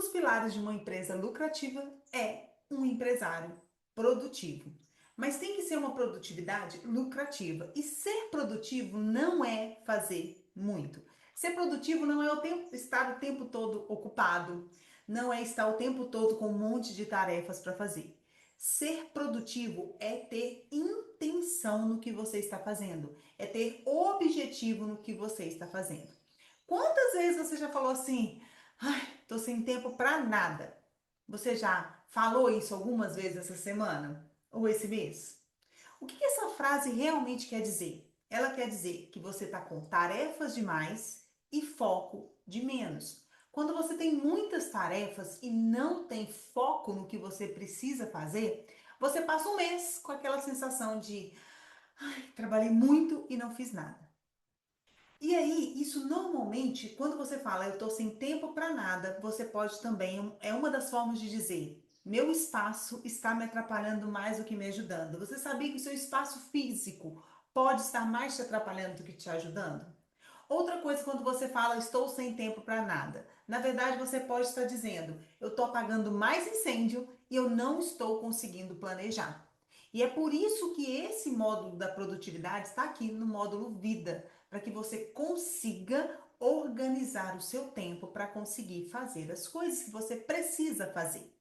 dos pilares de uma empresa lucrativa é um empresário produtivo. Mas tem que ser uma produtividade lucrativa. E ser produtivo não é fazer muito. Ser produtivo não é estar o tempo todo ocupado, não é estar o tempo todo com um monte de tarefas para fazer. Ser produtivo é ter intenção no que você está fazendo, é ter objetivo no que você está fazendo. Quantas vezes você já falou assim: ai, tô sem tempo para nada? Você já falou isso algumas vezes essa semana ou esse mês? O que essa frase realmente quer dizer? Ela quer dizer que você está com tarefas demais e foco de menos. Quando você tem muitas tarefas e não tem foco no que você precisa fazer, você passa um mês com aquela sensação de: ai, trabalhei muito e não fiz nada. E aí, isso normalmente, quando você fala eu estou sem tempo para nada, você pode também, é uma das formas de dizer: meu espaço está me atrapalhando mais do que me ajudando. Você sabia que o seu espaço físico pode estar mais te atrapalhando do que te ajudando? Outra coisa, quando você fala estou sem tempo para nada, na verdade você pode estar dizendo: eu estou apagando mais incêndio e eu não estou conseguindo planejar. E é por isso que esse módulo da produtividade está aqui no módulo vida, para que você consiga organizar o seu tempo para conseguir fazer as coisas que você precisa fazer.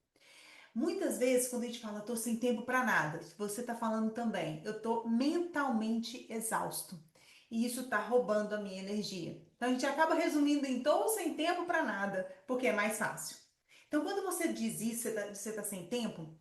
Muitas vezes, quando a gente fala, estou sem tempo para nada, você está falando também, eu estou mentalmente exausto. E isso está roubando a minha energia. Então, a gente acaba resumindo em estou sem tempo para nada, porque é mais fácil. Então, quando você diz isso, você tá sem tempo,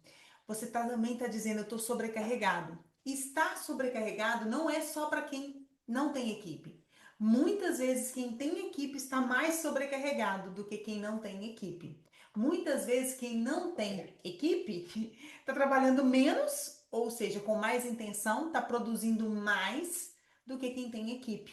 você também está dizendo, eu estou sobrecarregado. E estar sobrecarregado não é só para quem não tem equipe. Muitas vezes, quem tem equipe está mais sobrecarregado do que quem não tem equipe. Muitas vezes quem não tem equipe está trabalhando menos, ou seja, com mais intenção, está produzindo mais do que quem tem equipe,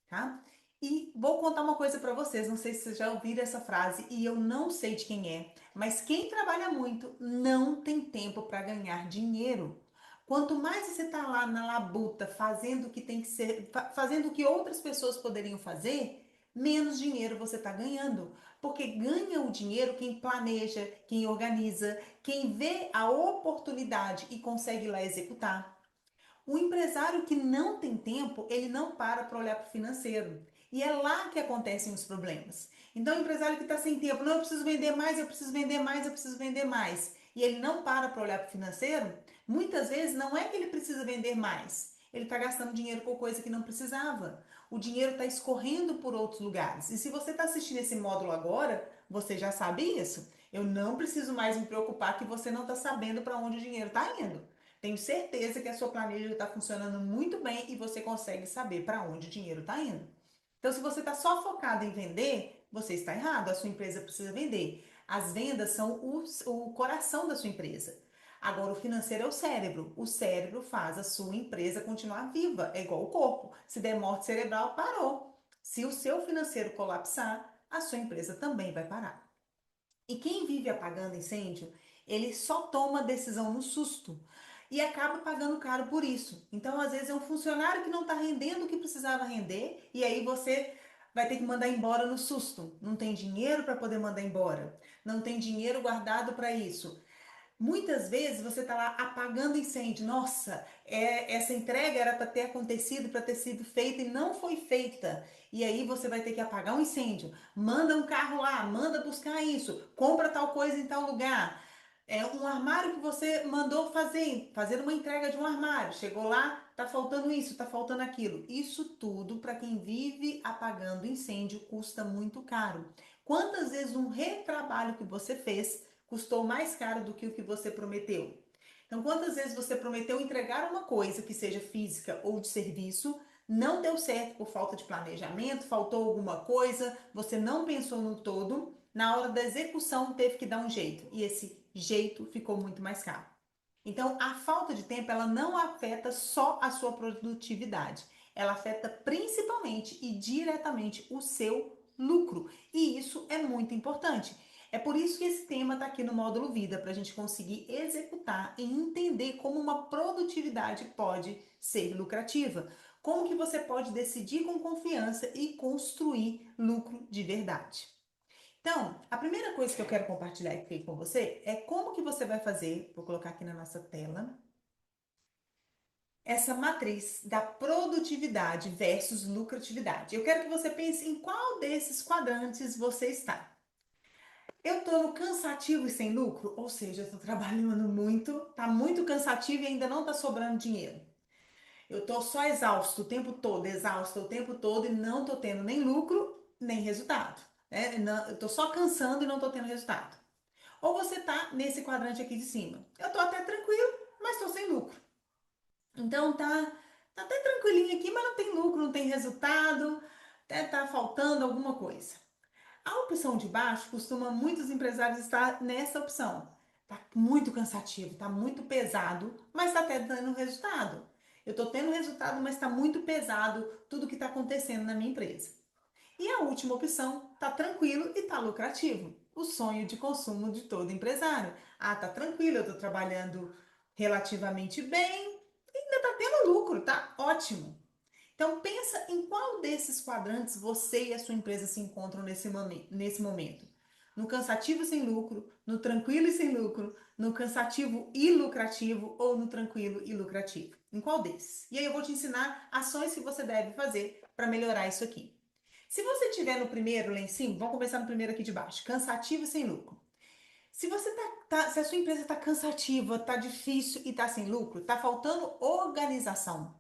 tá? E vou contar uma coisa para vocês, não sei se vocês já ouviram essa frase e eu não sei de quem é, mas quem trabalha muito não tem tempo para ganhar dinheiro. Quanto mais você está lá na labuta fazendo o que tem que ser, fazendo o que outras pessoas poderiam fazer, menos dinheiro você está ganhando. Porque ganha o dinheiro quem planeja, quem organiza, quem vê a oportunidade e consegue ir lá executar. O empresário que não tem tempo, ele não para olhar para o financeiro. E é lá que acontecem os problemas. Então, o empresário que está sem tempo, não, eu preciso vender mais, eu preciso vender mais, eu preciso vender mais. E ele não para olhar para o financeiro, muitas vezes não é que ele precisa vender mais. Ele está gastando dinheiro por coisa que não precisava. O dinheiro está escorrendo por outros lugares. E se você está assistindo esse módulo agora, você já sabe isso. Eu não preciso mais me preocupar que você não está sabendo para onde o dinheiro está indo. Tenho certeza que a sua planilha está funcionando muito bem e você consegue saber para onde o dinheiro está indo. Então, se você está só focado em vender, você está errado. A sua empresa precisa vender. As vendas são o coração da sua empresa. Agora, o financeiro é o cérebro. O cérebro faz a sua empresa continuar viva. É igual o corpo. Se der morte cerebral, parou. Se o seu financeiro colapsar, a sua empresa também vai parar. E quem vive apagando incêndio, ele só toma decisão no susto e acaba pagando caro por isso. Então, às vezes, é um funcionário que não está rendendo o que precisava render e aí você vai ter que mandar embora no susto. Não tem dinheiro para poder mandar embora, não tem dinheiro guardado para isso. Muitas vezes você está lá apagando incêndio. Nossa, essa entrega era para ter acontecido, para ter sido feita e não foi feita. E aí você vai ter que apagar um incêndio. Manda um carro lá, manda buscar isso, compra tal coisa em tal lugar. É um armário que você mandou fazer uma entrega de um armário. Chegou lá, tá faltando isso, tá faltando aquilo. Isso tudo para quem vive apagando incêndio custa muito caro. Quantas vezes um retrabalho que você fez custou mais caro do que o que você prometeu? Então, quantas vezes você prometeu entregar uma coisa que seja física ou de serviço, não deu certo por falta de planejamento, faltou alguma coisa, você não pensou no todo, na hora da execução teve que dar um jeito e esse jeito ficou muito mais caro. Então, a falta de tempo, ela não afeta só a sua produtividade, ela afeta principalmente e diretamente o seu lucro. E isso é muito importante. É por isso que esse tema está aqui no módulo Vida, para a gente conseguir executar e entender como uma produtividade pode ser lucrativa. Como que você pode decidir com confiança e construir lucro de verdade. Então, a primeira coisa que eu quero compartilhar aqui com você é como que você vai fazer, vou colocar aqui na nossa tela, essa matriz da produtividade versus lucratividade. Eu quero que você pense em qual desses quadrantes você está. Eu estou no cansativo e sem lucro, ou seja, eu estou trabalhando muito, tá muito cansativo e ainda não está sobrando dinheiro. Eu estou só exausto o tempo todo, exausto o tempo todo e não estou tendo nem lucro, nem resultado. Né? Eu estou só cansando e não estou tendo resultado. Ou você está nesse quadrante aqui de cima. Eu estou até tranquilo, mas estou sem lucro. Então tá até tranquilinho aqui, mas não tem lucro, não tem resultado, até tá faltando alguma coisa. A opção de baixo costuma muitos empresários estar nessa opção. Tá muito cansativo, tá muito pesado, mas tá até dando resultado. Eu tô tendo resultado, mas está muito pesado tudo que está acontecendo na minha empresa. E a última opção, tá tranquilo e tá lucrativo. O sonho de consumo de todo empresário. Ah, tá tranquilo, eu tô trabalhando relativamente bem, ainda tá tendo lucro, tá ótimo. Então pensa em qual desses quadrantes você e a sua empresa se encontram nesse momento. No cansativo sem lucro, no tranquilo e sem lucro, no cansativo e lucrativo ou no tranquilo e lucrativo. Em qual desses? E aí eu vou te ensinar ações que você deve fazer para melhorar isso aqui. Se você estiver no primeiro lá em cima, vamos começar no primeiro aqui de baixo, cansativo e sem lucro. Se você se a sua empresa está cansativa, está difícil e está sem lucro, está faltando organização.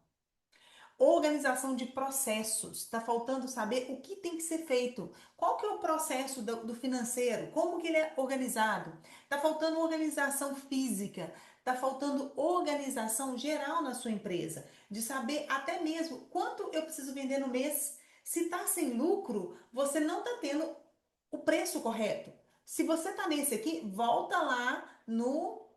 Organização de processos. Está faltando saber o que tem que ser feito. Qual que é o processo do financeiro? Como que ele é organizado? Está faltando organização física. Está faltando organização geral na sua empresa. De saber até mesmo quanto eu preciso vender no mês. Se está sem lucro, você não está tendo o preço correto. Se você está nesse aqui, volta lá no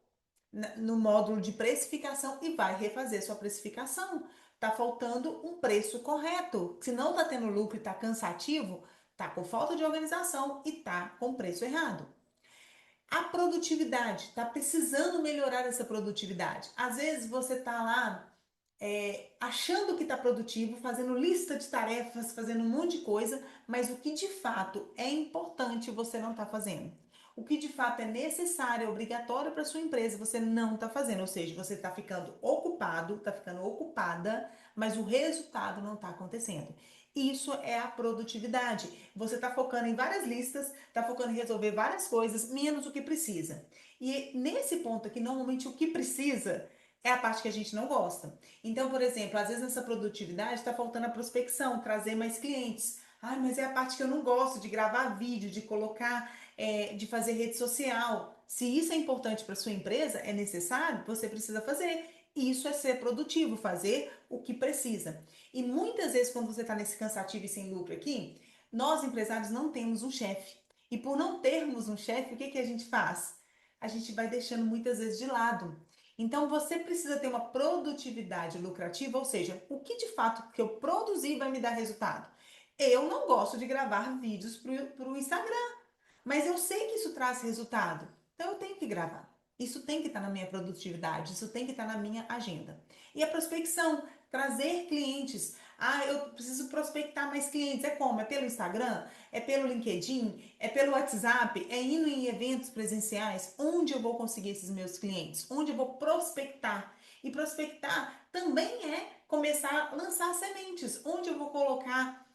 módulo de precificação e vai refazer sua precificação. Tá faltando um preço correto. Se não tá tendo lucro e tá cansativo, tá com falta de organização e tá com preço errado. A produtividade, tá precisando melhorar essa produtividade. Às vezes você tá lá achando que está produtivo, fazendo lista de tarefas, fazendo um monte de coisa, mas o que de fato é importante você não está fazendo. O que de fato é necessário, é obrigatório para sua empresa, você não está fazendo. Ou seja, você está ficando ocupado, está ficando ocupada, mas o resultado não está acontecendo. Isso é a produtividade. Você está focando em várias listas, está focando em resolver várias coisas, menos o que precisa. E nesse ponto aqui, normalmente o que precisa é a parte que a gente não gosta. Então, por exemplo, às vezes nessa produtividade está faltando a prospecção, trazer mais clientes. Ai, mas é a parte que eu não gosto de gravar vídeo, de colocar, de fazer rede social. Se isso é importante para sua empresa, é necessário, você precisa fazer. Isso é ser produtivo, fazer o que precisa. E muitas vezes, quando você está nesse cansativo e sem lucro aqui, nós empresários não temos um chefe. E por não termos um chefe, o que, que a gente faz? A gente vai deixando muitas vezes de lado. Então você precisa ter uma produtividade lucrativa, ou seja, o que de fato que eu produzir vai me dar resultado. Eu não gosto de gravar vídeos para o Instagram, mas eu sei que isso traz resultado, então eu tenho que gravar. Isso tem que estar na minha produtividade, isso tem que estar na minha agenda. E a prospecção, trazer clientes. Ah, eu preciso prospectar mais clientes. É como? É pelo Instagram? É pelo LinkedIn? É pelo WhatsApp? É indo em eventos presenciais? Onde eu vou conseguir esses meus clientes? Onde eu vou prospectar? E prospectar também é começar a lançar sementes. Onde eu vou colocar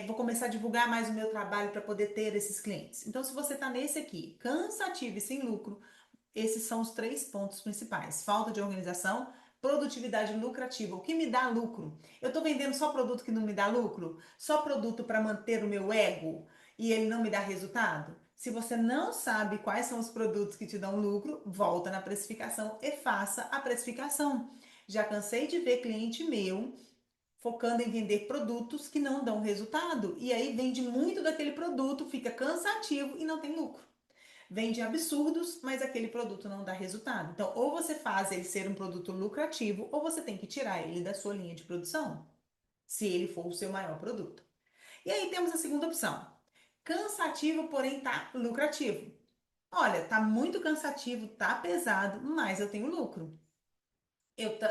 vou começar a divulgar mais o meu trabalho para poder ter esses clientes. Então, se você está nesse aqui, cansativo e sem lucro, esses são os três pontos principais: falta de organização, produtividade lucrativa. O que me dá lucro? Eu estou vendendo só produto que não me dá lucro? Só produto para manter o meu ego e ele não me dá resultado? Se você não sabe quais são os produtos que te dão lucro, volta na precificação e faça a precificação. Já cansei de ver cliente meu focando em vender produtos que não dão resultado. E aí vende muito daquele produto, fica cansativo e não tem lucro. Vende absurdos, mas aquele produto não dá resultado. Então, ou você faz ele ser um produto lucrativo, ou você tem que tirar ele da sua linha de produção, se ele for o seu maior produto. E aí temos a segunda opção. Cansativo, porém tá lucrativo. Olha, tá muito cansativo, tá pesado, mas eu tenho lucro.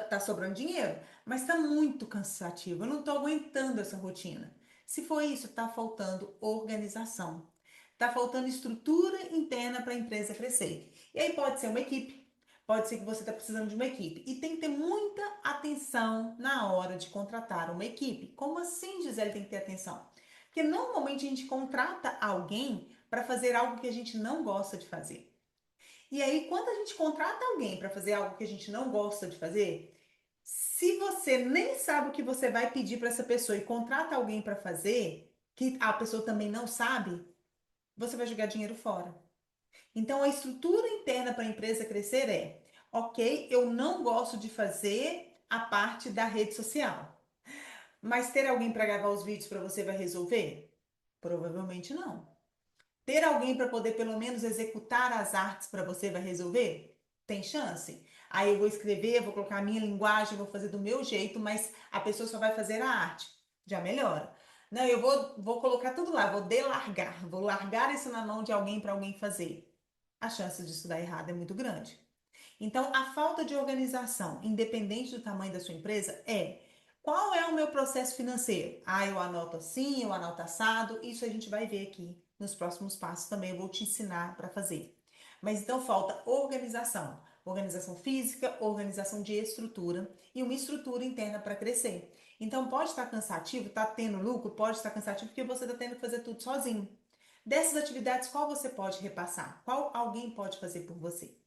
Tá sobrando dinheiro, mas tá muito cansativo. Eu não tô aguentando essa rotina. Se for isso, tá faltando organização. Está faltando estrutura interna para a empresa crescer. E aí pode ser uma equipe, pode ser que você está precisando de uma equipe. E tem que ter muita atenção na hora de contratar uma equipe. Como assim, Gisele, tem que ter atenção? Porque normalmente a gente contrata alguém para fazer algo que a gente não gosta de fazer. E aí, quando a gente contrata alguém para fazer algo que a gente não gosta de fazer, se você nem sabe o que você vai pedir para essa pessoa e contrata alguém para fazer, que a pessoa também não sabe, você vai jogar dinheiro fora. Então, a estrutura interna para a empresa crescer é: ok, eu não gosto de fazer a parte da rede social, mas ter alguém para gravar os vídeos para você vai resolver? Provavelmente não. Ter alguém para poder pelo menos executar as artes para você vai resolver? Tem chance? Aí eu vou escrever, vou colocar a minha linguagem, vou fazer do meu jeito, mas a pessoa só vai fazer a arte. Já melhora. Não, eu vou colocar tudo lá, vou largar isso na mão de alguém para alguém fazer. A chance disso dar errado é muito grande. Então, a falta de organização, independente do tamanho da sua empresa, é: qual é o meu processo financeiro? Ah, eu anoto assim, eu anoto assado. Isso a gente vai ver aqui nos próximos passos também. Eu vou te ensinar para fazer. Mas então falta organização. Organização física, organização de estrutura e uma estrutura interna para crescer. Então pode estar cansativo, está tendo lucro, pode estar cansativo porque você está tendo que fazer tudo sozinho. Dessas atividades, qual você pode repassar? Qual alguém pode fazer por você?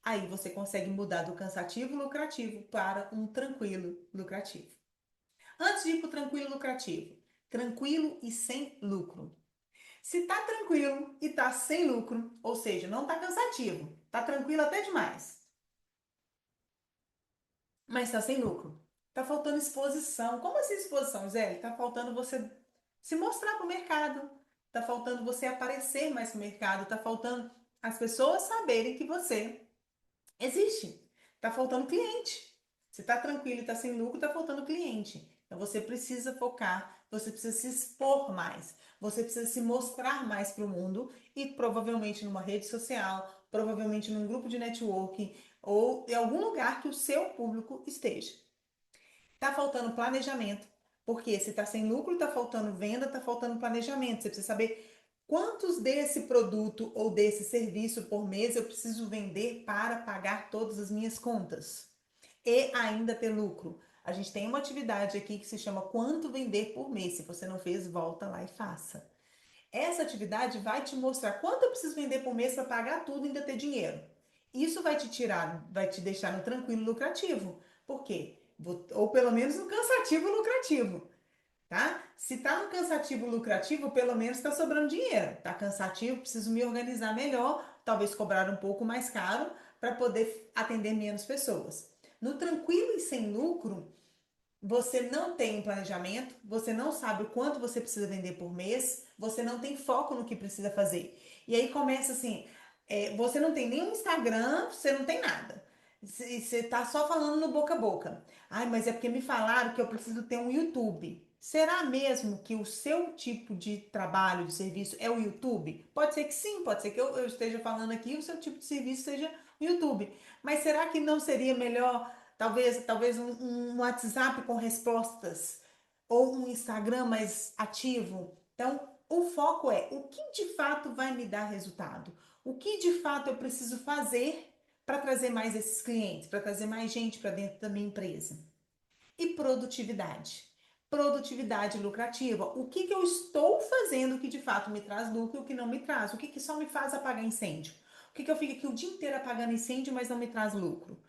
Aí você consegue mudar do cansativo lucrativo para um tranquilo lucrativo. Antes de ir para o tranquilo lucrativo, tranquilo e sem lucro. Se tá tranquilo e tá sem lucro, ou seja, não tá cansativo, tá tranquilo até demais, mas tá sem lucro. Tá faltando exposição. Como assim exposição, Zé? Tá faltando você se mostrar para o mercado. Tá faltando você aparecer mais no mercado. Tá faltando as pessoas saberem que você existe. Tá faltando cliente. Se tá tranquilo e tá sem lucro, tá faltando cliente. Então você precisa focar, você precisa se expor mais, você precisa se mostrar mais para o mundo e provavelmente numa rede social, provavelmente num grupo de networking ou em algum lugar que o seu público esteja. Tá faltando planejamento, porque se tá sem lucro, tá faltando venda, tá faltando planejamento. Você precisa saber quantos desse produto ou desse serviço por mês eu preciso vender para pagar todas as minhas contas e ainda ter lucro. A gente tem uma atividade aqui que se chama Quanto Vender por Mês. Se você não fez, volta lá e faça. Essa atividade vai te mostrar quanto eu preciso vender por mês para pagar tudo e ainda ter dinheiro. Isso vai te tirar, vai te deixar no tranquilo lucrativo. Por quê? Ou pelo menos no cansativo lucrativo, tá? Se tá no cansativo lucrativo, pelo menos está sobrando dinheiro. Tá cansativo, preciso me organizar melhor, talvez cobrar um pouco mais caro para poder atender menos pessoas. No tranquilo e sem lucro, você não tem um planejamento, você não sabe o quanto você precisa vender por mês, você não tem foco no que precisa fazer. E aí começa assim, você não tem nenhum Instagram, você não tem nada. Você tá só falando no boca a boca. Ai, mas é porque me falaram que eu preciso ter um YouTube. Será mesmo que o seu tipo de trabalho, de serviço é o YouTube? Pode ser que sim, pode ser que eu esteja falando aqui e o seu tipo de serviço seja o YouTube. Mas será que não seria melhor talvez um WhatsApp com respostas ou um Instagram mais ativo? Então, o foco é o que de fato vai me dar resultado? O que de fato eu preciso fazer para trazer mais esses clientes, para trazer mais gente para dentro da minha empresa? E produtividade. Produtividade lucrativa. O que eu estou fazendo que de fato me traz lucro e o que não me traz? O que só me faz apagar incêndio? O que eu fico aqui o dia inteiro apagando incêndio, mas não me traz lucro?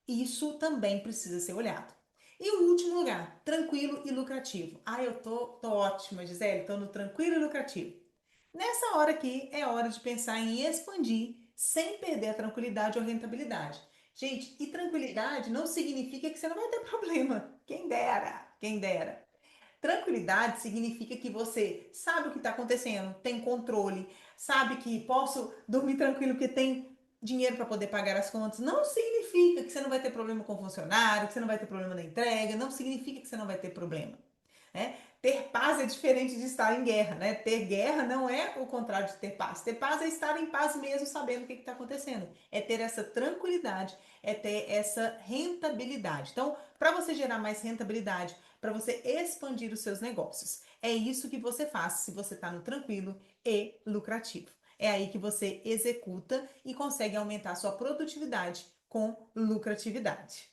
Isso também precisa ser olhado. E o último lugar, tranquilo e lucrativo. Ah, eu tô ótima, Gisele, tô no tranquilo e lucrativo. Nessa hora aqui é hora de pensar em expandir sem perder a tranquilidade ou rentabilidade. Gente, e tranquilidade não significa que você não vai ter problema. Quem dera, quem dera. Tranquilidade significa que você sabe o que está acontecendo, tem controle, sabe que posso dormir tranquilo porque tem dinheiro para poder pagar as contas. Não significa que você não vai ter problema com o funcionário, que você não vai ter problema na entrega, não significa que você não vai ter problema. Né? Ter paz é diferente de estar em guerra, né? Ter guerra não é o contrário de ter paz. Ter paz é estar em paz mesmo, sabendo o que está acontecendo. É ter essa tranquilidade, é ter essa rentabilidade. Então, para você gerar mais rentabilidade, para você expandir os seus negócios, é isso que você faz se você está no tranquilo e lucrativo. É aí que você executa e consegue aumentar sua produtividade com lucratividade.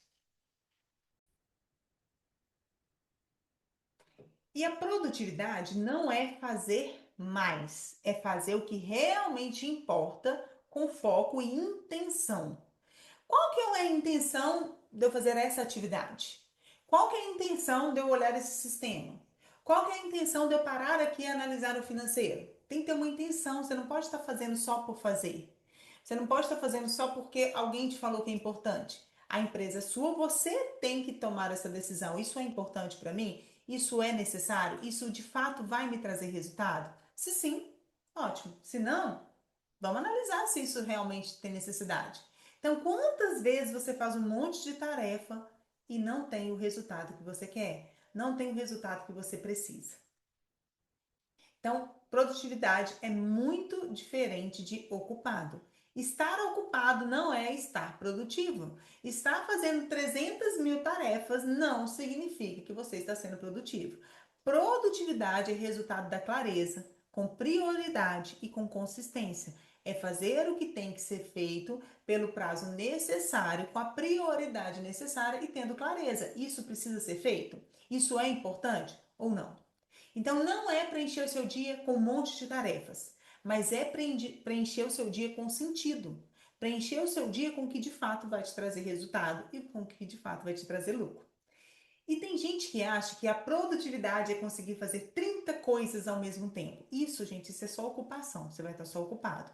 E a produtividade não é fazer mais, é fazer o que realmente importa com foco e intenção. Qual que é a intenção de eu fazer essa atividade? Qual que é a intenção de eu olhar esse sistema? Qual que é a intenção de eu parar aqui e analisar o financeiro? Tem que ter uma intenção, você não pode estar fazendo só por fazer. Você não pode estar fazendo só porque alguém te falou que é importante. A empresa é sua, você tem que tomar essa decisão. Isso é importante para mim? Isso é necessário? Isso de fato vai me trazer resultado? Se sim, ótimo. Se não, vamos analisar se isso realmente tem necessidade. Então, quantas vezes você faz um monte de tarefa e não tem o resultado que você quer? Não tem o resultado que você precisa. Então, produtividade é muito diferente de ocupado. Estar ocupado não é estar produtivo. Estar fazendo 300 mil tarefas não significa que você está sendo produtivo. Produtividade é resultado da clareza, com prioridade e com consistência. É fazer o que tem que ser feito pelo prazo necessário, com a prioridade necessária e tendo clareza. Isso precisa ser feito? Isso é importante ou não? Então, não é preencher o seu dia com um monte de tarefas, mas é preencher o seu dia com sentido. Preencher o seu dia com o que de fato vai te trazer resultado e com o que de fato vai te trazer lucro. E tem gente que acha que a produtividade é conseguir fazer 30 coisas ao mesmo tempo. Isso, gente, isso é só ocupação. Você vai estar só ocupado.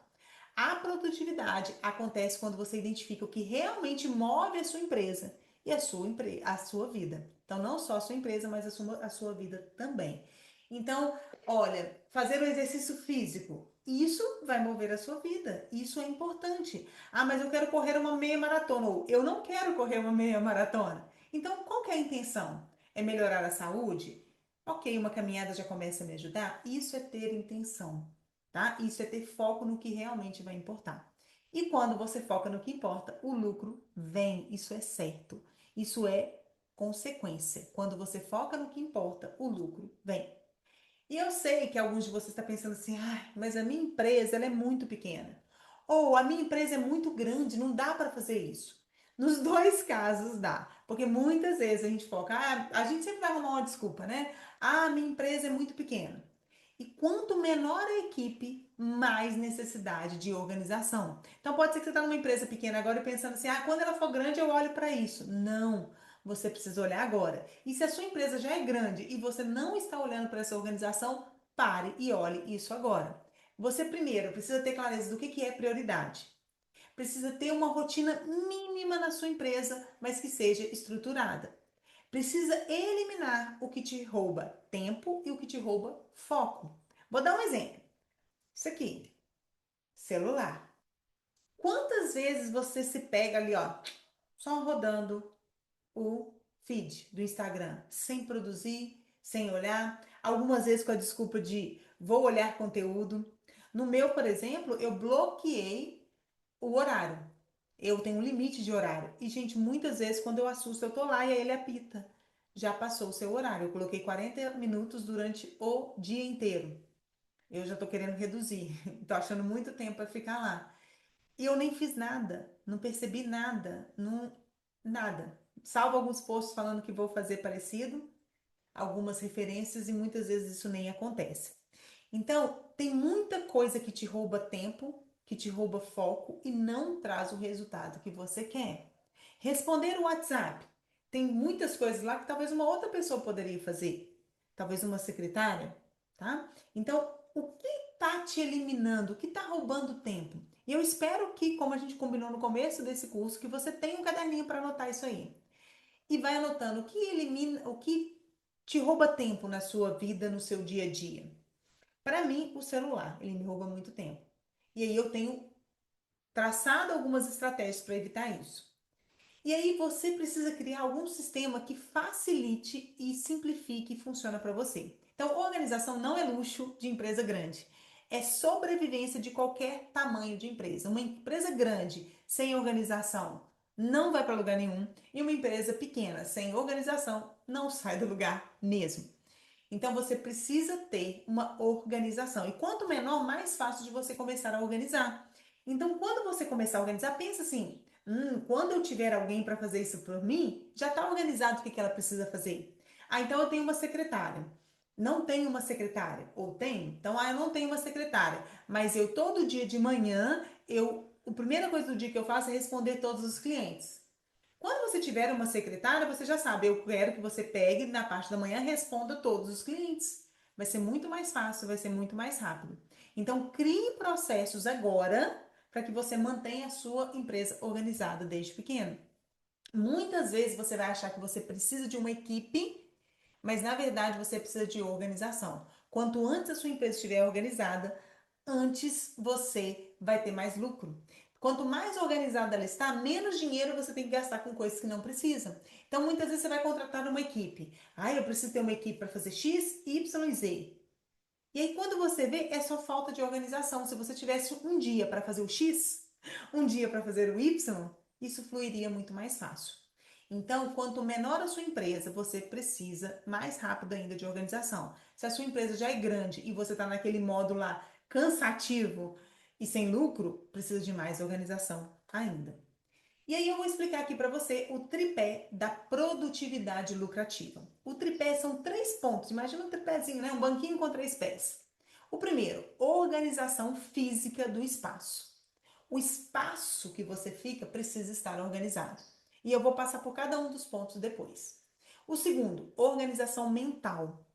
A produtividade acontece quando você identifica o que realmente move a sua empresa e a sua vida. Então, não só a sua empresa, mas a sua vida também. Então, olha, fazer o exercício físico, isso vai mover a sua vida. Isso é importante. Ah, mas eu quero correr uma meia maratona. Ou eu não quero correr uma meia maratona. Então, qual que é a intenção? É melhorar a saúde? Ok, uma caminhada já começa a me ajudar? Isso é ter intenção, tá? Isso é ter foco no que realmente vai importar. E quando você foca no que importa, o lucro vem, isso é certo. Isso é consequência. Quando você foca no que importa, o lucro vem. E eu sei que alguns de vocês estão pensando assim, ah, mas a minha empresa ela é muito pequena. Ou a minha empresa é muito grande, não dá para fazer isso. Nos dois casos dá, porque muitas vezes a gente foca, a gente sempre vai arrumar uma desculpa, né? Ah, minha empresa é muito pequena. E quanto menor a equipe, mais necessidade de organização. Então pode ser que você está numa empresa pequena agora e pensando assim, ah, quando ela for grande eu olho para isso. Não, você precisa olhar agora. E se a sua empresa já é grande e você não está olhando para essa organização, pare e olhe isso agora. Você primeiro precisa ter clareza do que é prioridade. Precisa ter uma rotina mínima na sua empresa, mas que seja estruturada. Precisa eliminar o que te rouba tempo e o que te rouba foco. Vou dar um exemplo. Isso aqui, celular. Quantas vezes você se pega ali, ó, só rodando o feed do Instagram, sem produzir, sem olhar, algumas vezes com a desculpa de vou olhar conteúdo. No meu, por exemplo, eu bloqueei o horário. Eu tenho um limite de horário. E, gente, muitas vezes quando eu assusto, eu tô lá e aí ele apita. Já passou o seu horário. Eu coloquei 40 minutos durante o dia inteiro. Eu já tô querendo reduzir. Tô achando muito tempo para ficar lá. E eu nem fiz nada, não percebi nada, não, nada. Salvo alguns posts falando que vou fazer parecido, algumas referências e muitas vezes isso nem acontece. Então, tem muita coisa que te rouba tempo, que te rouba foco e não traz o resultado que você quer. Responder o WhatsApp. Tem muitas coisas lá que talvez uma outra pessoa poderia fazer. Talvez uma secretária, tá? Então, o que está te eliminando? O que está roubando tempo? E eu espero que, como a gente combinou no começo desse curso, que você tenha um caderninho para anotar isso aí. E vai anotando o que elimina, o que te rouba tempo na sua vida, no seu dia a dia. Para mim, o celular, ele me rouba muito tempo. E aí eu tenho traçado algumas estratégias para evitar isso. E aí você precisa criar algum sistema que facilite e simplifique e funciona para você. Então, organização não é luxo de empresa grande. É sobrevivência de qualquer tamanho de empresa. Uma empresa grande sem organização não vai para lugar nenhum. E uma empresa pequena sem organização não sai do lugar mesmo. Então você precisa ter uma organização. E quanto menor, mais fácil de você começar a organizar. Então, quando você começar a organizar, pensa assim: quando eu tiver alguém para fazer isso por mim, já está organizado o que ela precisa fazer. Ah, então eu tenho uma secretária. Não tenho uma secretária. Ou tenho? Então, eu não tenho uma secretária. Mas eu todo dia de manhã, a primeira coisa do dia que eu faço é responder todos os clientes. Quando você tiver uma secretária, você já sabe, eu quero que você pegue na parte da manhã e responda todos os clientes. Vai ser muito mais fácil, vai ser muito mais rápido. Então, crie processos agora para que você mantenha a sua empresa organizada desde pequeno. Muitas vezes você vai achar que você precisa de uma equipe, mas na verdade você precisa de organização. Quanto antes a sua empresa estiver organizada, antes você vai ter mais lucro. Quanto mais organizada ela está, menos dinheiro você tem que gastar com coisas que não precisam. Então, muitas vezes você vai contratar uma equipe. Ah, eu preciso ter uma equipe para fazer X, Y e Z. E aí, quando você vê, é só falta de organização. Se você tivesse um dia para fazer o X, um dia para fazer o Y, isso fluiria muito mais fácil. Então, quanto menor a sua empresa, você precisa mais rápido ainda de organização. Se a sua empresa já é grande e você está naquele modo lá cansativo e sem lucro, precisa de mais organização ainda. E aí eu vou explicar aqui para você o tripé da produtividade lucrativa. O tripé são 3 pontos. Imagina um tripézinho, né? Um banquinho com 3 pés. O primeiro, organização física do espaço. O espaço que você fica precisa estar organizado. E eu vou passar por cada um dos pontos depois. O segundo, organização mental.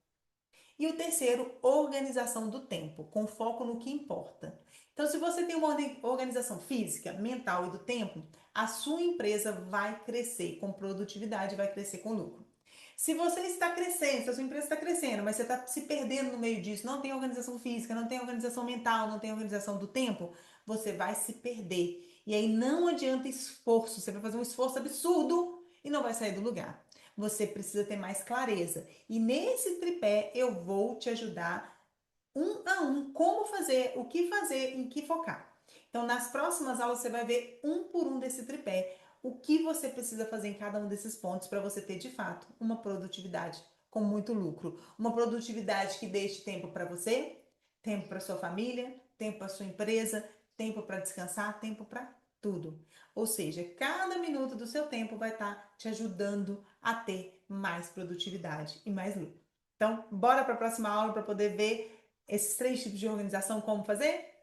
E o terceiro, organização do tempo, com foco no que importa. Então, se você tem uma organização física, mental e do tempo, a sua empresa vai crescer com produtividade, vai crescer com lucro. Se você está crescendo, se a sua empresa está crescendo, mas você está se perdendo no meio disso, não tem organização física, não tem organização mental, não tem organização do tempo, você vai se perder. E aí não adianta esforço, você vai fazer um esforço absurdo e não vai sair do lugar. Você precisa ter mais clareza. E nesse tripé eu vou te ajudar um a um como fazer, o que fazer, em que focar. Então, nas próximas aulas você vai ver um por um desse tripé, o que você precisa fazer em cada um desses pontos para você ter de fato uma produtividade com muito lucro, uma produtividade que deixe tempo para você, tempo para sua família, tempo para sua empresa, tempo para descansar, tempo para tudo. Ou seja, cada minuto do seu tempo vai estar te ajudando a ter mais produtividade e mais lucro. Então, bora para a próxima aula para poder ver esses 3 tipos de organização, como fazer?